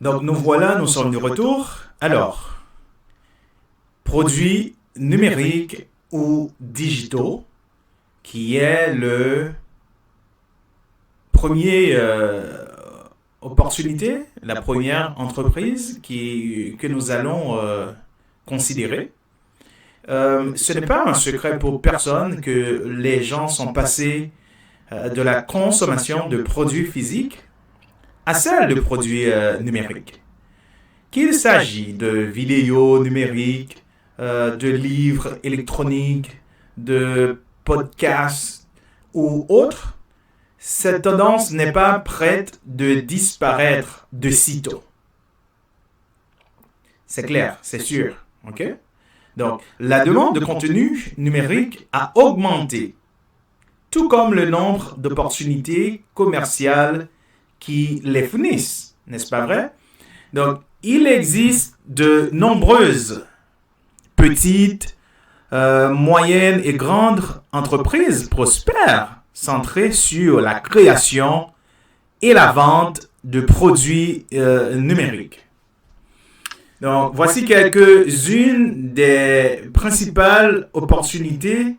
Donc nous voilà, nous sommes de retour. Alors, produits numériques ou digitaux, qui est le premier opportunité, la première entreprise que nous allons considérer. Ce n'est pas un secret pour personne que les gens sont passés de la consommation de produits physiques à celle de produits numériques. Qu'il s'agit de vidéos numériques, de livres électroniques, de podcasts ou autres, cette tendance n'est pas prête de disparaître de sitôt. C'est clair, c'est sûr. OK? Donc, la demande de contenu numérique a augmenté, tout comme le nombre d'opportunités commerciales qui les fournissent, n'est-ce pas vrai? Donc, il existe de nombreuses petites, moyennes et grandes entreprises prospères centrées sur la création et la vente de produits numériques. Donc, voici quelques-unes des principales opportunités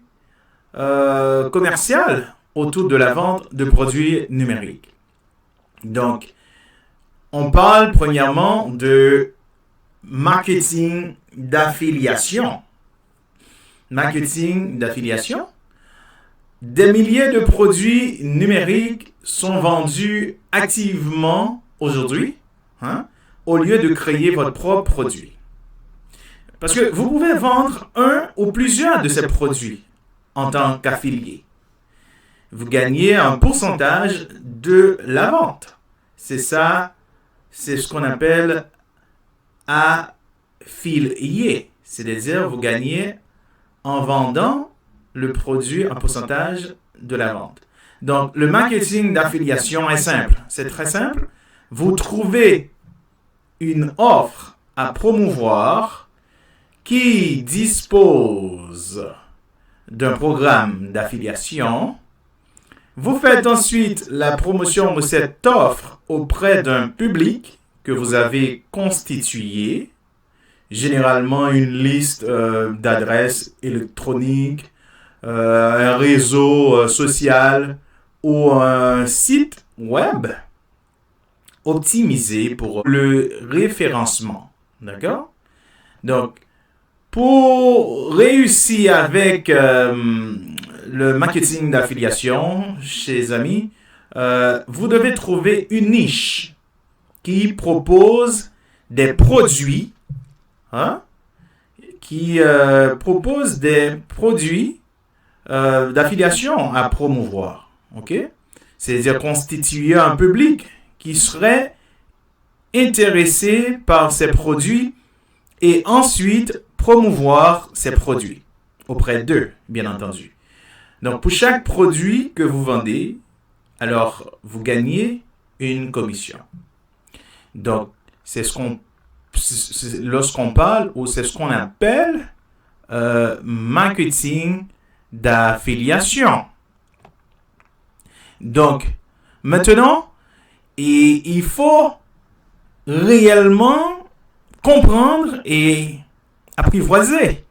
commerciales autour de la vente de produits numériques. Donc, on parle premièrement de marketing d'affiliation. Marketing d'affiliation. Des milliers de produits numériques sont vendus activement aujourd'hui, au lieu de créer votre propre produit. Parce que vous pouvez vendre un ou plusieurs de ces produits en tant qu'affilié. Vous gagnez un pourcentage de la vente. C'est ça, c'est ce qu'on appelle affilié. C'est-à-dire, vous gagnez en vendant le produit un pourcentage de la vente. Donc, le marketing d'affiliation est simple. C'est très simple. Vous trouvez une offre à promouvoir qui dispose d'un programme d'affiliation. Vous faites ensuite la promotion de cette offre auprès d'un public que vous avez constitué, généralement une liste d'adresses électroniques, un réseau social ou un site web optimisé pour le référencement. D'accord? Donc, pour réussir avec le marketing d'affiliation, chers amis, vous devez trouver une niche qui propose des produits, d'affiliation à promouvoir. OK? C'est-à-dire constituer un public qui serait intéressé par ces produits et ensuite promouvoir ces produits auprès d'eux, bien entendu. Donc, pour chaque produit que vous vendez, alors vous gagnez une commission. Donc, lorsqu'on parle ou c'est ce qu'on appelle marketing d'affiliation. Donc, maintenant, il faut réellement comprendre et apprivoiser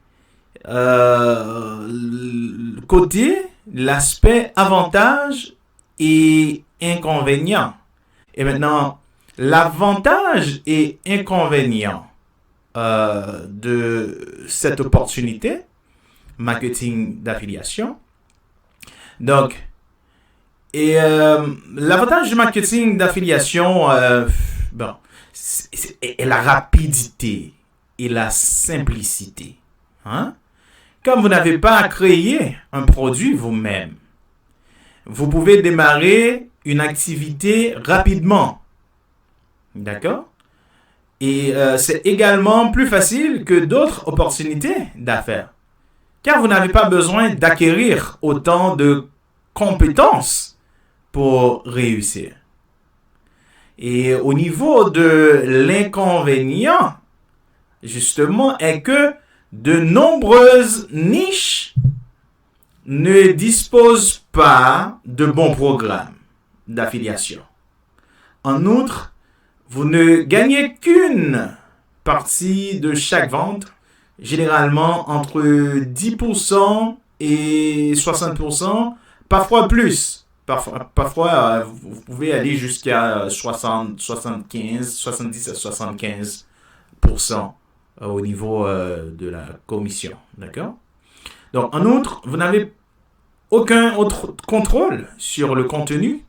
l'aspect avantage et inconvénient. Et maintenant, l'avantage et inconvénient de cette opportunité, marketing d'affiliation. Donc, l'avantage du marketing d'affiliation, est la rapidité et la simplicité. Comme vous n'avez pas à créer un produit vous-même, vous pouvez démarrer une activité rapidement. D'accord? Et c'est également plus facile que d'autres opportunités d'affaires. Car vous n'avez pas besoin d'acquérir autant de compétences pour réussir. Et au niveau de l'inconvénient, justement, est que de nombreuses niches ne disposent pas de bons programmes d'affiliation. En outre, vous ne gagnez qu'une partie de chaque vente, généralement entre 10% et 60%, parfois plus. Parfois vous pouvez aller jusqu'à 70 à 75% au niveau de la commission. D'accord? Donc, en outre, vous n'avez aucun autre contrôle sur le contenu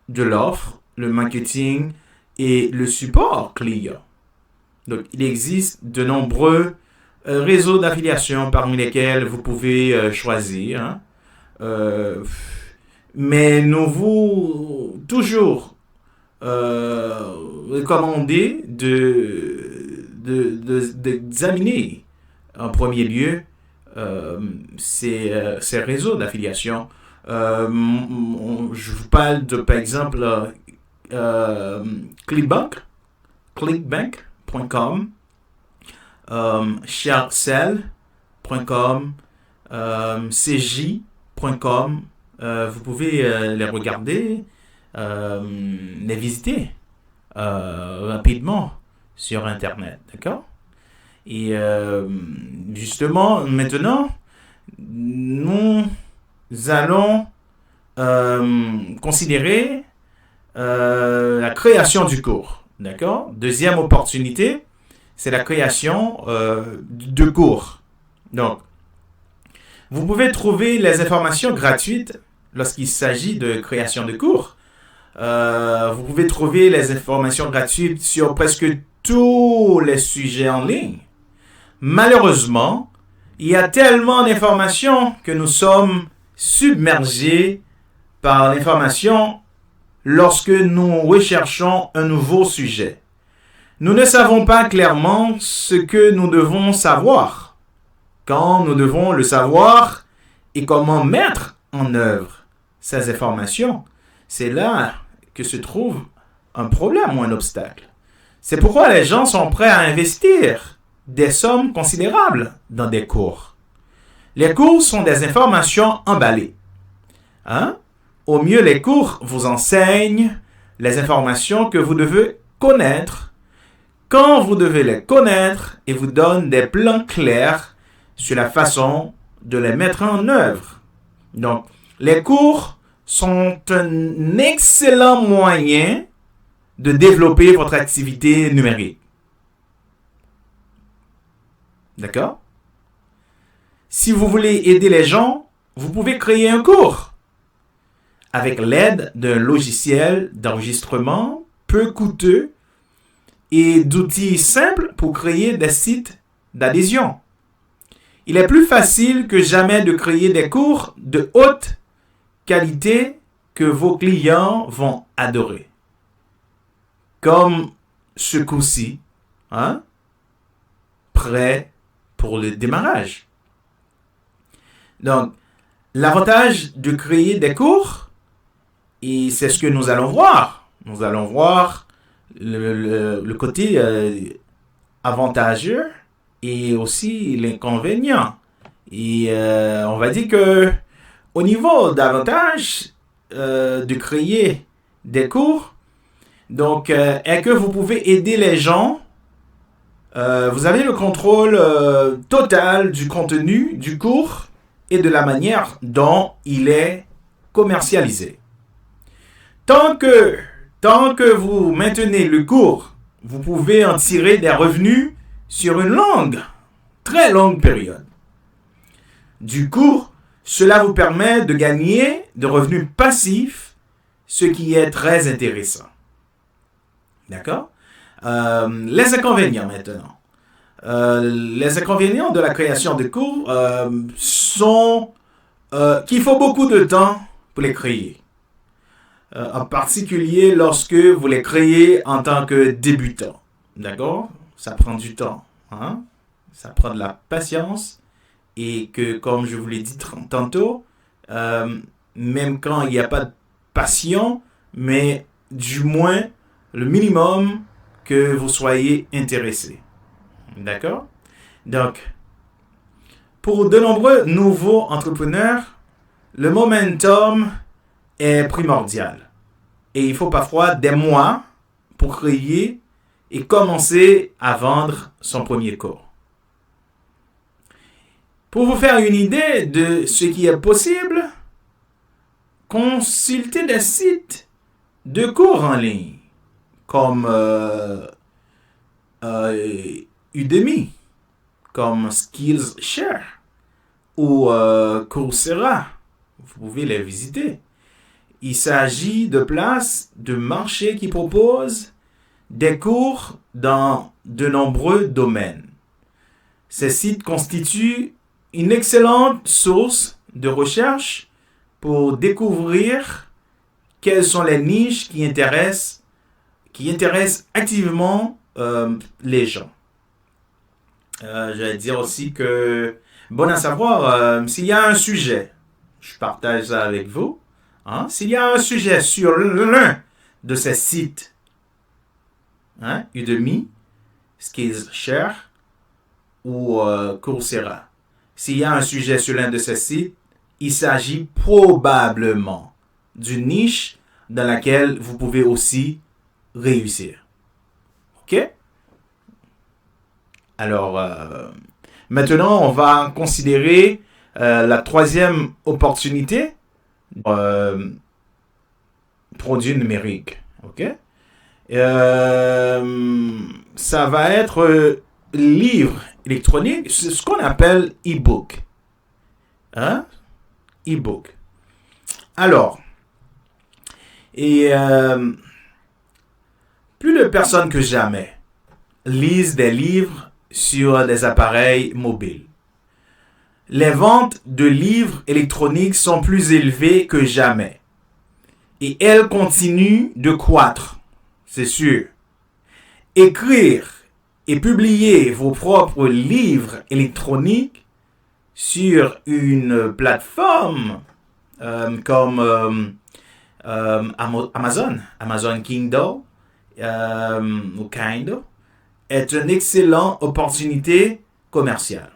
de l'offre, le marketing et le support client. Donc, il existe de nombreux réseaux d'affiliation parmi lesquels vous pouvez choisir. Hein. Mais nous vous toujours recommander d'examiner en premier lieu ces réseaux d'affiliation. Je vous parle de, par exemple, clickbank.com, sharcell.com, cj.com. Vous pouvez les regarder, les visiter rapidement sur Internet, d'accord? Et justement, maintenant, nous allons considérer la création du cours, d'accord? Deuxième opportunité, c'est la création de cours. Donc, vous pouvez trouver les informations gratuites lorsqu'il s'agit de création de cours. Vous pouvez trouver les informations gratuites sur presque tous les sujets en ligne. Malheureusement, il y a tellement d'informations que nous sommes submergés par l'information lorsque nous recherchons un nouveau sujet. Nous ne savons pas clairement ce que nous devons savoir, quand nous devons le savoir et comment mettre en œuvre ces informations. C'est là que se trouve un problème ou un obstacle. C'est pourquoi les gens sont prêts à investir des sommes considérables dans des cours. Les cours sont des informations emballées. Hein? Au mieux, les cours vous enseignent les informations que vous devez connaître, quand vous devez les connaître, et vous donnent des plans clairs sur la façon de les mettre en œuvre. Donc, les cours sont un excellent moyen de développer votre activité numérique. D'accord? Si vous voulez aider les gens, vous pouvez créer un cours avec l'aide d'un logiciel d'enregistrement peu coûteux et d'outils simples pour créer des sites d'adhésion. Il est plus facile que jamais de créer des cours de haute qualité que vos clients vont adorer. Comme ce coup-ci, hein? Prêt pour le démarrage. Donc, l'avantage de créer des cours, et c'est ce que nous allons voir. Nous allons voir le côté avantageux et aussi l'inconvénient. Et on va dire que au niveau d'avantage de créer des cours, donc est que vous pouvez aider les gens. Vous avez le contrôle total du contenu du cours et de la manière dont il est commercialisé. Tant que vous maintenez le cours, vous pouvez en tirer des revenus sur une très longue période. Du coup, cela vous permet de gagner de revenus passifs, ce qui est très intéressant. D'accord? Les inconvénients maintenant. Les inconvénients de la création de cours sont qu'il faut beaucoup de temps pour les créer. En particulier lorsque vous les créez en tant que débutant. D'accord? Ça prend du temps. Hein? Ça prend de la patience. Et que, comme je vous l'ai dit tantôt, même quand il n'y a pas de passion, mais du moins le minimum que vous soyez intéressé. D'accord? Donc, pour de nombreux nouveaux entrepreneurs, le momentum est primordial. Et il faut parfois des mois pour créer et commencer à vendre son premier cours. Pour vous faire une idée de ce qui est possible, consultez des sites de cours en ligne comme Udemy, comme Skillshare ou Coursera. Vous pouvez les visiter. Il s'agit de places de marché qui proposent des cours dans de nombreux domaines. Ces sites constituent une excellente source de recherche pour découvrir quelles sont les niches qui intéressent activement les gens. Je vais dire aussi que, bon à savoir, s'il y a un sujet, je partage ça avec vous, s'il y a un sujet sur l'un de ces sites, Udemy, Skillshare ou Coursera, s'il y a un sujet sur l'un de ces sites, il s'agit probablement d'une niche dans laquelle vous pouvez aussi réussir. OK? Alors, maintenant, on va considérer la troisième opportunité, produit numérique. OK? Ça va être livre électronique, c'est ce qu'on appelle e-book. E-book. Alors, plus de personnes que jamais lisent des livres sur des appareils mobiles. Les ventes de livres électroniques sont plus élevées que jamais. Et elles continuent de croître, c'est sûr. Écrire et publier vos propres livres électroniques sur une plateforme comme Amazon Kindle ou Kindle, est une excellente opportunité commerciale.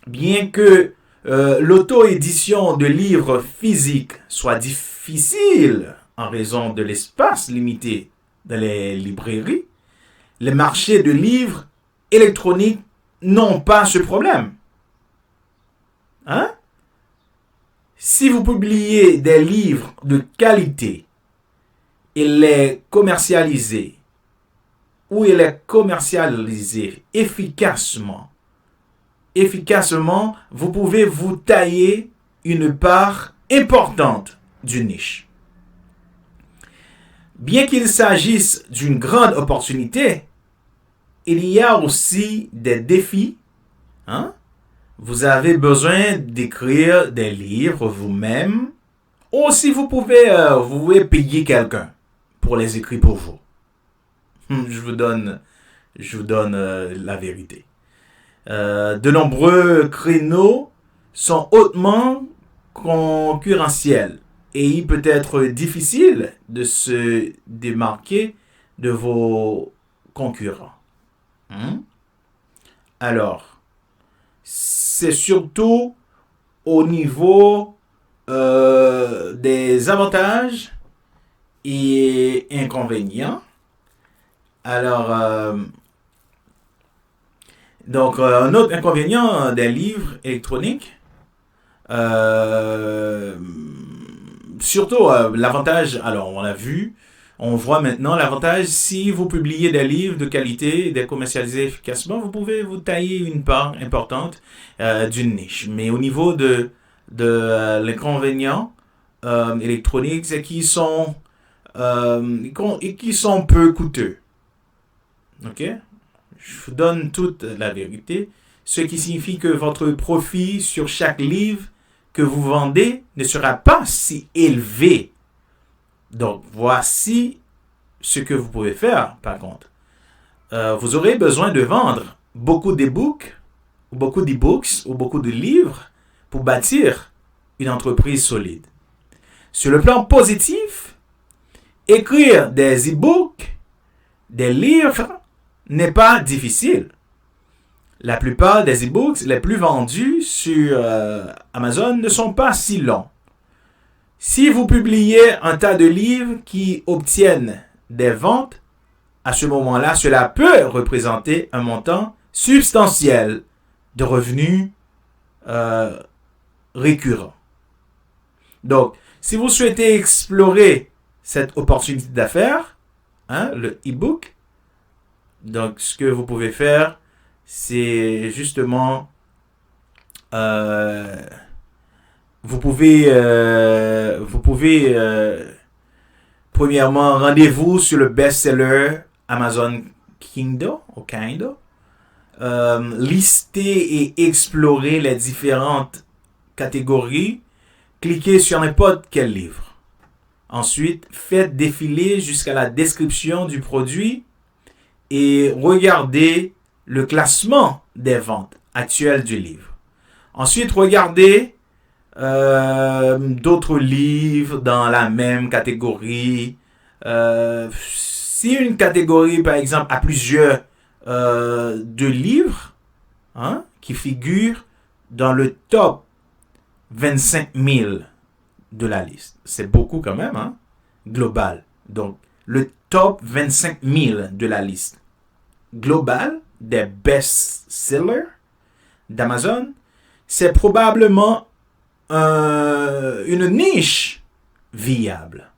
Bien que l'auto-édition de livres physiques soit difficile en raison de l'espace limité dans les librairies, les marchés de livres électroniques n'ont pas ce problème. Si vous publiez des livres de qualité et les commercialisez efficacement, vous pouvez vous tailler une part importante du niche. Bien qu'il s'agisse d'une grande opportunité, il y a aussi des défis. Vous avez besoin d'écrire des livres vous-même, ou si vous pouvez payer quelqu'un pour les écrire pour vous. Je vous donne la vérité. De nombreux créneaux sont hautement concurrentiels et il peut être difficile de se démarquer de vos concurrents. Alors, c'est surtout au niveau des avantages et inconvénients. Alors, donc, un autre inconvénient des livres électroniques, surtout l'avantage, alors on l'a vu, on voit maintenant l'avantage, si vous publiez des livres de qualité et des commercialisés efficacement, vous pouvez vous tailler une part importante d'une niche. Mais au niveau de l'inconvénient électronique, c'est qu'ils sont peu coûteux. OK? Je vous donne toute la vérité, ce qui signifie que votre profit sur chaque livre que vous vendez ne sera pas si élevé. Donc, voici ce que vous pouvez faire, par contre. Vous aurez besoin de vendre beaucoup d'e-books, ou beaucoup de livres pour bâtir une entreprise solide. Sur le plan positif, écrire des e-books, des livres, n'est pas difficile. La plupart des e-books les plus vendus sur Amazon ne sont pas si longs. Si vous publiez un tas de livres qui obtiennent des ventes, à ce moment-là, cela peut représenter un montant substantiel de revenus récurrents. Donc, si vous souhaitez explorer cette opportunité d'affaires, le e-book, donc ce que vous pouvez faire, c'est justement vous pouvez premièrement rendez-vous sur le best-seller Amazon Kindle ou Kindle, lister et explorer les différentes catégories, cliquez sur n'importe quel livre. Ensuite, faites défiler jusqu'à la description du produit et regardez le classement des ventes actuelles du livre. Ensuite, regardez d'autres livres dans la même catégorie. Si une catégorie, par exemple, a plusieurs de livres qui figurent dans le top 25 000 de la liste. C'est beaucoup quand même, global. Donc, le top 25 000 de la liste globale des best-sellers d'Amazon, c'est probablement une niche viable.